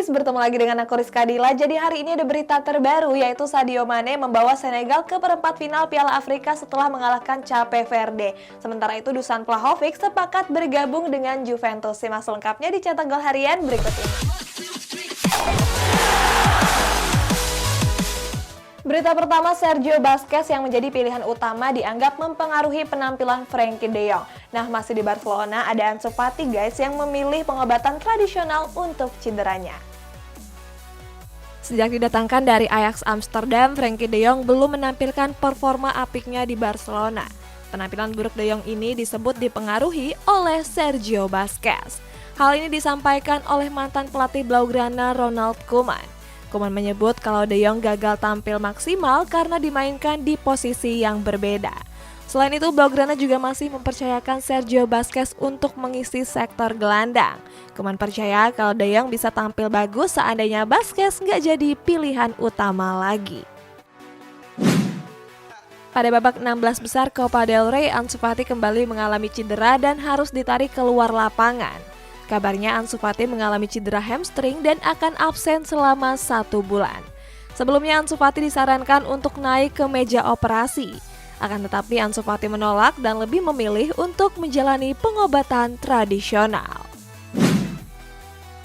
guys, bertemu lagi dengan aku Rizka Dila. Jadi hari ini ada berita terbaru yaitu Sadio Mane membawa Senegal ke perempat final Piala Afrika setelah mengalahkan Cape Verde. Sementara itu Dusan Vlahovic sepakat bergabung dengan Juventus. Simak selengkapnya di Cetak Gol Harian berikut ini. Berita pertama, Sergio Busquets yang menjadi pilihan utama dianggap mempengaruhi penampilan Frenkie de Jong. Nah, masih di Barcelona ada Ansu Fati guys yang memilih pengobatan tradisional untuk cederanya. Sejak didatangkan dari Ajax Amsterdam, Frenkie de Jong belum menampilkan performa apiknya di Barcelona. Penampilan buruk de Jong ini disebut dipengaruhi oleh Sergio Busquets. Hal ini disampaikan oleh mantan pelatih Blaugrana Ronald Koeman. Koeman menyebut kalau de Jong gagal tampil maksimal karena dimainkan di posisi yang berbeda. Selain itu, Blaugrana juga masih mempercayakan Sergio Busquets untuk mengisi sektor gelandang. Koeman percaya kalau de Jong bisa tampil bagus seandainya Busquets nggak jadi pilihan utama lagi. Pada babak 16 besar Copa del Rey, Ansu Fati kembali mengalami cedera dan harus ditarik keluar lapangan. Kabarnya Ansu Fati mengalami cedera hamstring dan akan absen selama 1 bulan. Sebelumnya Ansu Fati disarankan untuk naik ke meja operasi. Akan tetapi Ansu Fati menolak dan lebih memilih untuk menjalani pengobatan tradisional.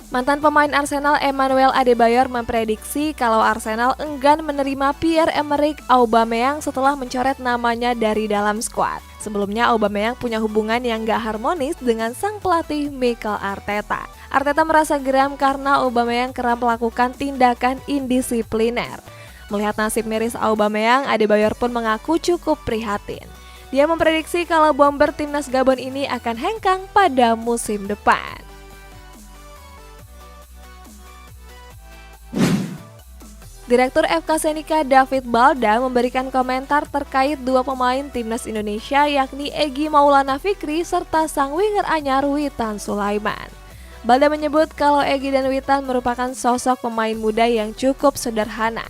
Mantan pemain Arsenal Emmanuel Adebayor memprediksi kalau Arsenal enggan menerima Pierre-Emerick Aubameyang setelah mencoret namanya dari dalam skuad. Sebelumnya Aubameyang punya hubungan yang gak harmonis dengan sang pelatih Mikel Arteta. Arteta merasa geram karena Aubameyang kerap melakukan tindakan indisipliner. Melihat nasib miris Aubameyang, Adebayor pun mengaku cukup prihatin. Dia memprediksi kalau bomber timnas Gabon ini akan hengkang pada musim depan. Direktur FK Senika David Balda memberikan komentar terkait dua pemain timnas Indonesia yakni Egy Maulana Fikri serta sang winger anyar Witan Sulaiman. Balda menyebut kalau Egy dan Witan merupakan sosok pemain muda yang cukup sederhana.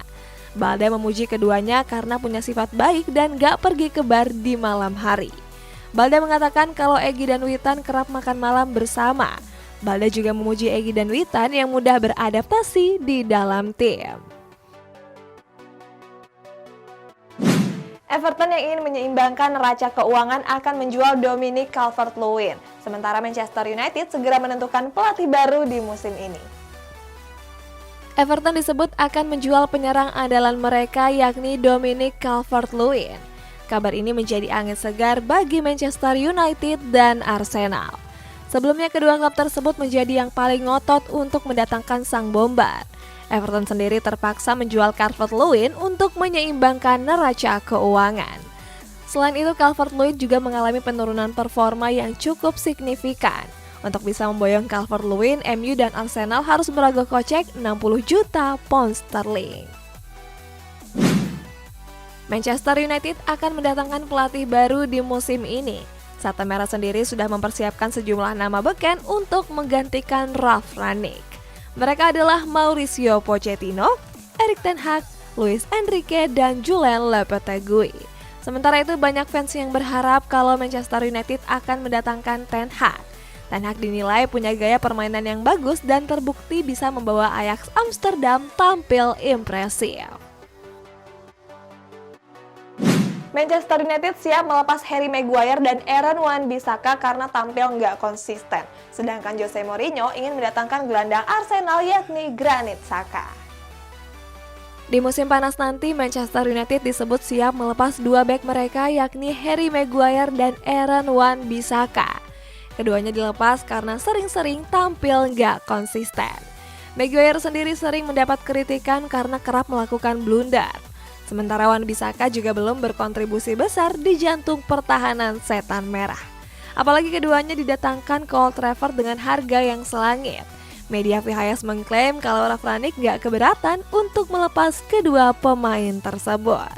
Balda memuji keduanya karena punya sifat baik dan gak pergi ke bar di malam hari. Balda mengatakan kalau Egy dan Witan kerap makan malam bersama. Balda juga memuji Egy dan Witan yang mudah beradaptasi di dalam tim. Everton yang ingin menyeimbangkan neraca keuangan akan menjual Dominic Calvert-Lewin. Sementara Manchester United segera menentukan pelatih baru di musim ini. Everton disebut akan menjual penyerang andalan mereka yakni Dominic Calvert-Lewin. Kabar ini menjadi angin segar bagi Manchester United dan Arsenal. Sebelumnya kedua klub tersebut menjadi yang paling ngotot untuk mendatangkan sang bomber. Everton sendiri terpaksa menjual Calvert-Lewin untuk menyeimbangkan neraca keuangan. Selain itu, Calvert-Lewin juga mengalami penurunan performa yang cukup signifikan. Untuk bisa memboyong Calvert-Lewin, MU dan Arsenal harus merogoh kocek 60 juta pound sterling. Manchester United akan mendatangkan pelatih baru di musim ini. Sata Merah sendiri sudah mempersiapkan sejumlah nama beken untuk menggantikan Ralf Rangnick. Mereka adalah Mauricio Pochettino, Erik ten Hag, Luis Enrique, dan Julen Lopetegui. Sementara itu banyak fans yang berharap kalau Manchester United akan mendatangkan Ten Hag. Ten Hag dinilai punya gaya permainan yang bagus dan terbukti bisa membawa Ajax Amsterdam tampil impresif. Manchester United siap melepas Harry Maguire dan Aaron Wan-Bissaka karena tampil nggak konsisten. Sedangkan Jose Mourinho ingin mendatangkan gelandang Arsenal yakni Granit Xhaka. Di musim panas nanti, Manchester United disebut siap melepas dua bek mereka yakni Harry Maguire dan Aaron Wan-Bissaka. Keduanya dilepas karena sering-sering tampil nggak konsisten. Maguire sendiri sering mendapat kritikan karena kerap melakukan blunder. Sementara Wan-Bissaka juga belum berkontribusi besar di jantung pertahanan Setan Merah. Apalagi keduanya didatangkan ke Old Trafford dengan harga yang selangit. Media VHS mengklaim kalau Ralf Rangnick nggak keberatan untuk melepas kedua pemain tersebut.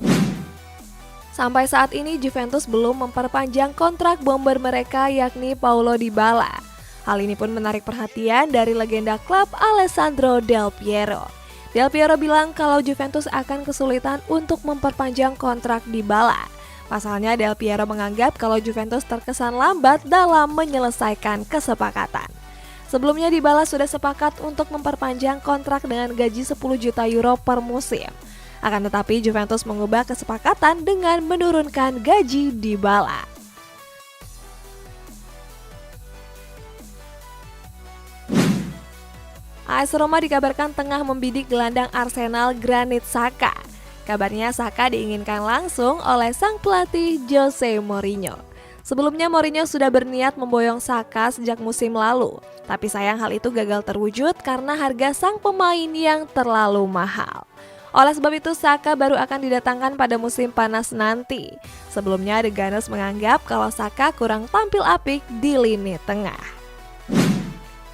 Sampai saat ini Juventus belum memperpanjang kontrak bomber mereka yakni Paulo Dybala. Hal ini pun menarik perhatian dari legenda klub Alessandro Del Piero. Del Piero bilang kalau Juventus akan kesulitan untuk memperpanjang kontrak Dybala. Pasalnya Del Piero menganggap kalau Juventus terkesan lambat dalam menyelesaikan kesepakatan. Sebelumnya Dybala sudah sepakat untuk memperpanjang kontrak dengan gaji 10 juta euro per musim. Akan tetapi Juventus mengubah kesepakatan dengan menurunkan gaji Dybala. AS Roma dikabarkan tengah membidik gelandang Arsenal Granit Xhaka. Kabarnya Xhaka diinginkan langsung oleh sang pelatih Jose Mourinho. Sebelumnya Mourinho sudah berniat memboyong Xhaka sejak musim lalu, tapi sayang hal itu gagal terwujud karena harga sang pemain yang terlalu mahal. Oleh sebab itu Xhaka baru akan didatangkan pada musim panas nanti. Sebelumnya The Gunners menganggap kalau Xhaka kurang tampil apik di lini tengah.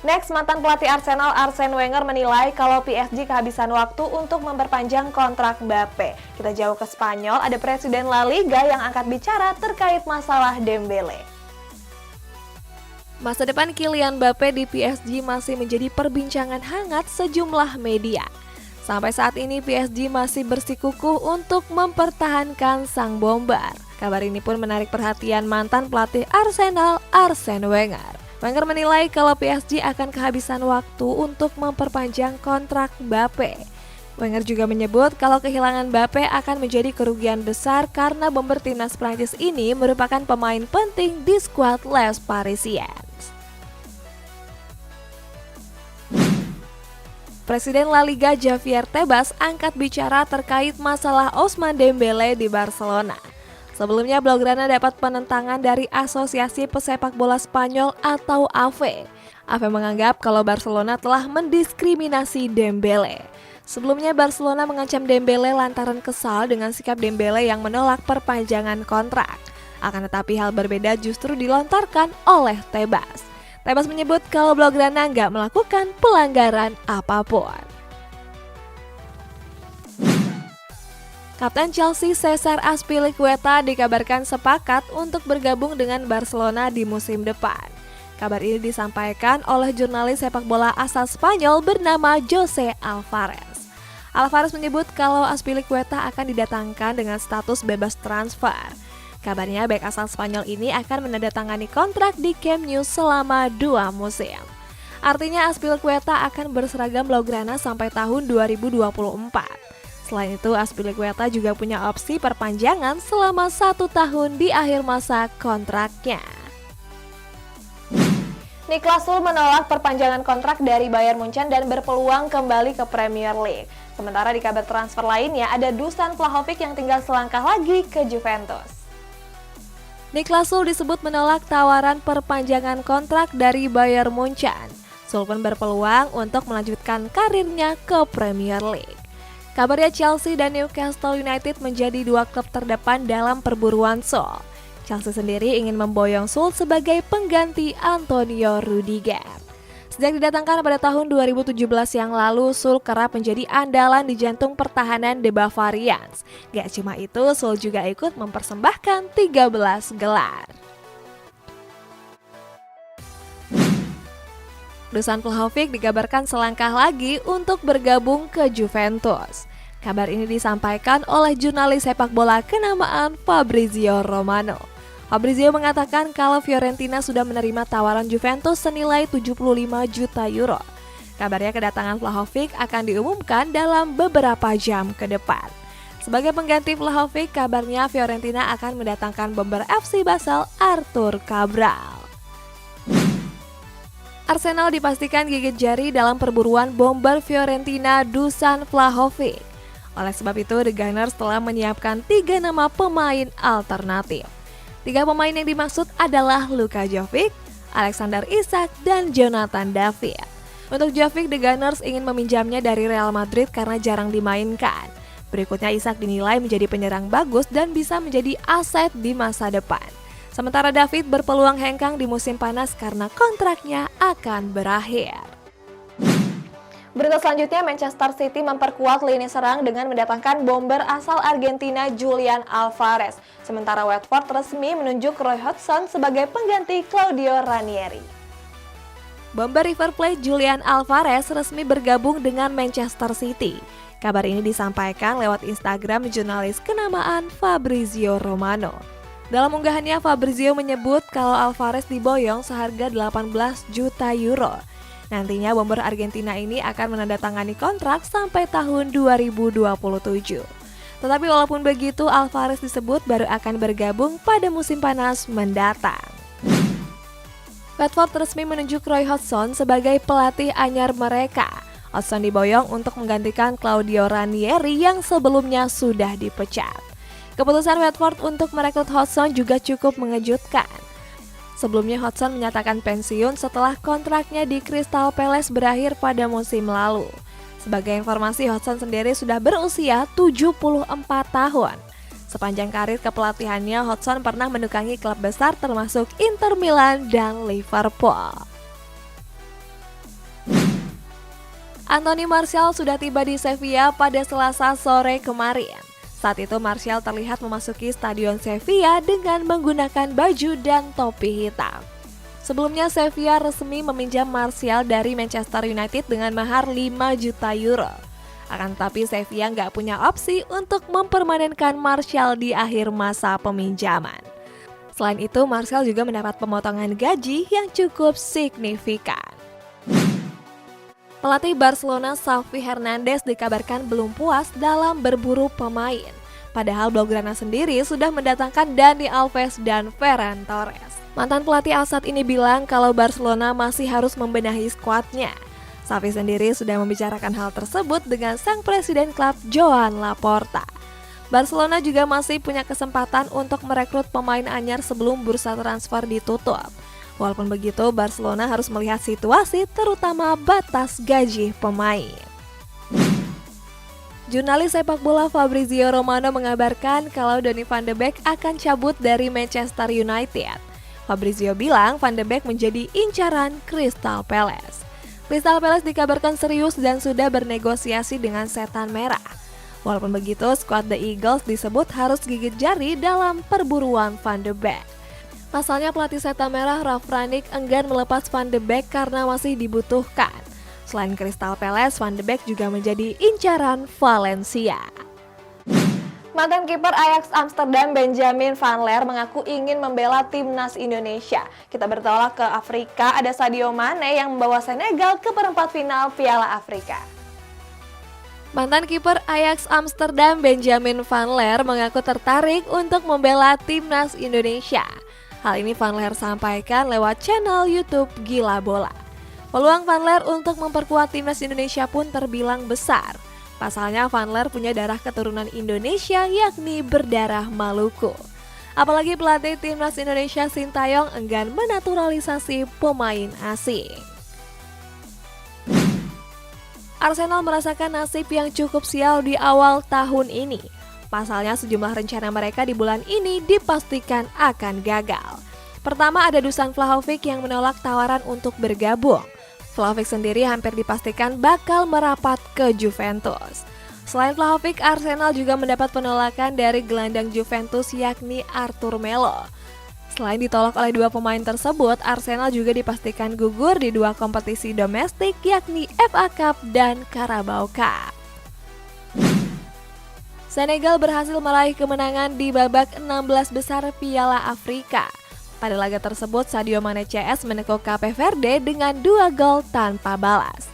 Next, mantan pelatih Arsenal Arsene Wenger menilai kalau PSG kehabisan waktu untuk memperpanjang kontrak Mbappe. Kita jauh ke Spanyol, ada Presiden La Liga yang angkat bicara terkait masalah Dembele. Masa depan Kylian Mbappe di PSG masih menjadi perbincangan hangat sejumlah media. Sampai saat ini PSG masih bersikukuh untuk mempertahankan sang bomber. Kabar ini pun menarik perhatian mantan pelatih Arsenal Arsene Wenger. Wenger menilai kalau PSG akan kehabisan waktu untuk memperpanjang kontrak Mbappe. Wenger juga menyebut kalau kehilangan Mbappe akan menjadi kerugian besar karena bomber timnas Prancis ini merupakan pemain penting di skuad Les Parisiens. Presiden La Liga Javier Tebas angkat bicara terkait masalah Ousmane Dembele di Barcelona. Sebelumnya Blaugrana dapat penentangan dari Asosiasi Pesepak Bola Spanyol atau AFE. AFE menganggap kalau Barcelona telah mendiskriminasi Dembele. Sebelumnya Barcelona mengancam Dembele lantaran kesal dengan sikap Dembele yang menolak perpanjangan kontrak. Akan tetapi hal berbeda justru dilontarkan oleh Tebas. Tebas menyebut kalau Blaugrana nggak melakukan pelanggaran apapun. Kapten Chelsea Cesar Azpilicueta dikabarkan sepakat untuk bergabung dengan Barcelona di musim depan. Kabar ini disampaikan oleh jurnalis sepak bola asal Spanyol bernama Jose Alvarez. Alvarez menyebut kalau Azpilicueta akan didatangkan dengan status bebas transfer. Kabarnya bek asal Spanyol ini akan menandatangani kontrak di Camp Nou selama 2 musim. Artinya Azpilicueta akan berseragam Blaugrana sampai tahun 2024. Selain itu, Azpilicueta juga punya opsi perpanjangan selama 1 tahun di akhir masa kontraknya. Niklas Süle menolak perpanjangan kontrak dari Bayern Munchen dan berpeluang kembali ke Premier League. Sementara di kabar transfer lainnya, ada Dusan Vlahovic yang tinggal selangkah lagi ke Juventus. Niklas Süle disebut menolak tawaran perpanjangan kontrak dari Bayern Munchen. Süle pun berpeluang untuk melanjutkan karirnya ke Premier League. Kabarnya Chelsea dan Newcastle United menjadi 2 klub terdepan dalam perburuan Süle. Chelsea sendiri ingin memboyong Süle sebagai pengganti Antonio Rudiger. Sejak didatangkan pada tahun 2017 yang lalu, Süle kerap menjadi andalan di jantung pertahanan The Bavarians. Gak cuma itu, Süle juga ikut mempersembahkan 13 gelar. Dusan Vlahovic dikabarkan selangkah lagi untuk bergabung ke Juventus. Kabar ini disampaikan oleh jurnalis sepak bola kenamaan Fabrizio Romano. Fabrizio mengatakan kalau Fiorentina sudah menerima tawaran Juventus senilai 75 juta euro. Kabarnya kedatangan Vlahovic akan diumumkan dalam beberapa jam ke depan. Sebagai pengganti Vlahovic, kabarnya Fiorentina akan mendatangkan bomber FC Basel Arthur Cabral. Arsenal dipastikan gigit jari dalam perburuan bomber Fiorentina Dusan Vlahovic. Oleh sebab itu, The Gunners telah menyiapkan 3 nama pemain alternatif. 3 pemain yang dimaksud adalah Luka Jovic, Alexander Isak, dan Jonathan David. Untuk Jovic, The Gunners ingin meminjamnya dari Real Madrid karena jarang dimainkan. Berikutnya Isak dinilai menjadi penyerang bagus dan bisa menjadi aset di masa depan. Sementara David berpeluang hengkang di musim panas karena kontraknya akan berakhir. Berita selanjutnya, Manchester City memperkuat lini serang dengan mendatangkan bomber asal Argentina Julian Alvarez. Sementara Watford resmi menunjuk Roy Hodgson sebagai pengganti Claudio Ranieri. Bomber River Plate Julian Alvarez resmi bergabung dengan Manchester City. Kabar ini disampaikan lewat Instagram jurnalis kenamaan Fabrizio Romano. Dalam unggahannya, Fabrizio menyebut kalau Alvarez diboyong seharga 18 juta euro. Nantinya bomber Argentina ini akan menandatangani kontrak sampai tahun 2027. Tetapi walaupun begitu, Alvarez disebut baru akan bergabung pada musim panas mendatang. Watford resmi menunjuk Roy Hodgson sebagai pelatih anyar mereka. Hodgson diboyong untuk menggantikan Claudio Ranieri yang sebelumnya sudah dipecat. Keputusan Watford untuk merekrut Hodgson juga cukup mengejutkan. Sebelumnya Hodgson menyatakan pensiun setelah kontraknya di Crystal Palace berakhir pada musim lalu. Sebagai informasi, Hodgson sendiri sudah berusia 74 tahun. Sepanjang karir kepelatihannya, Hodgson pernah menukangi klub besar termasuk Inter Milan dan Liverpool. Anthony Martial sudah tiba di Sevilla pada Selasa sore kemarin. Saat itu Martial terlihat memasuki Stadion Sevilla dengan menggunakan baju dan topi hitam. Sebelumnya Sevilla resmi meminjam Martial dari Manchester United dengan mahar 5 juta euro. Akan tetapi Sevilla nggak punya opsi untuk mempermanenkan Martial di akhir masa peminjaman. Selain itu, Martial juga mendapat pemotongan gaji yang cukup signifikan. Pelatih Barcelona Xavi Hernandez dikabarkan belum puas dalam berburu pemain. Padahal Blaugrana sendiri sudah mendatangkan Dani Alves dan Ferran Torres. Mantan pelatih Al-Sadd ini bilang kalau Barcelona masih harus membenahi skuadnya. Xavi sendiri sudah membicarakan hal tersebut dengan sang presiden klub Joan Laporta. Barcelona juga masih punya kesempatan untuk merekrut pemain anyar sebelum bursa transfer ditutup. Walaupun begitu, Barcelona harus melihat situasi terutama batas gaji pemain. Jurnalis sepak bola Fabrizio Romano mengabarkan kalau Donny van de Beek akan cabut dari Manchester United. Fabrizio bilang Van de Beek menjadi incaran Crystal Palace. Crystal Palace dikabarkan serius dan sudah bernegosiasi dengan Setan Merah. Walaupun begitu, skuad The Eagles disebut harus gigit jari dalam perburuan Van de Beek. Pasalnya pelatih Setan Merah Ralf Rangnick enggan melepas Van de Beek karena masih dibutuhkan. Selain Crystal Palace, Van de Beek juga menjadi incaran Valencia. Mantan kiper Ajax Amsterdam Benjamin Van Leer mengaku ingin membela timnas Indonesia. Kita bertolak ke Afrika, ada Sadio Mane yang membawa Senegal ke perempat final Piala Afrika. Mantan kiper Ajax Amsterdam Benjamin Van Leer mengaku tertarik untuk membela timnas Indonesia. Hal ini Van Leer sampaikan lewat channel YouTube Gila Bola. Peluang Van Leer untuk memperkuat timnas Indonesia pun terbilang besar. Pasalnya Van Leer punya darah keturunan Indonesia yakni berdarah Maluku. Apalagi pelatih timnas Indonesia Sintayong enggan menaturalisasi pemain asing. Arsenal merasakan nasib yang cukup sial di awal tahun ini. Pasalnya sejumlah rencana mereka di bulan ini dipastikan akan gagal. Pertama ada Dusan Vlahovic yang menolak tawaran untuk bergabung. Vlahovic sendiri hampir dipastikan bakal merapat ke Juventus. Selain Vlahovic, Arsenal juga mendapat penolakan dari gelandang Juventus yakni Arthur Melo. Selain ditolak oleh dua pemain tersebut, Arsenal juga dipastikan gugur di dua kompetisi domestik yakni FA Cup dan Carabao Cup. Senegal berhasil meraih kemenangan di babak 16 besar Piala Afrika. Pada laga tersebut, Sadio Mane CS menekuk Cape Verde dengan 2 gol tanpa balas.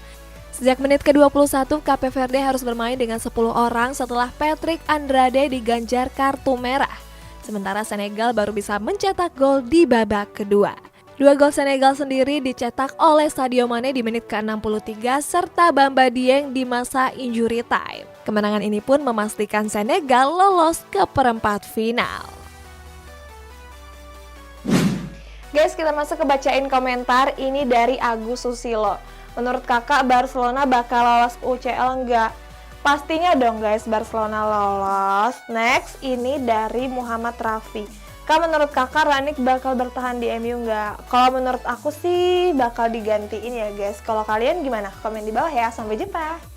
Sejak menit ke-21, Cape Verde harus bermain dengan 10 orang setelah Patrick Andrade diganjar kartu merah. Sementara Senegal baru bisa mencetak gol di babak kedua. 2 gol Senegal sendiri dicetak oleh Sadio Mane di menit ke-63 serta Bamba Dieng di masa injury time. Kemenangan ini pun memastikan Senegal lolos ke perempat final. Guys, kita masuk ke bacain komentar ini dari Agus Susilo. Menurut kakak Barcelona bakal lolos UCL enggak? Pastinya dong guys, Barcelona lolos. Next, ini dari Muhammad Rafi. Kak, menurut kakak Rangnick bakal bertahan di MU enggak? Kalau menurut aku sih bakal digantiin ya guys. Kalau kalian gimana? Komen di bawah ya. Sampai jumpa.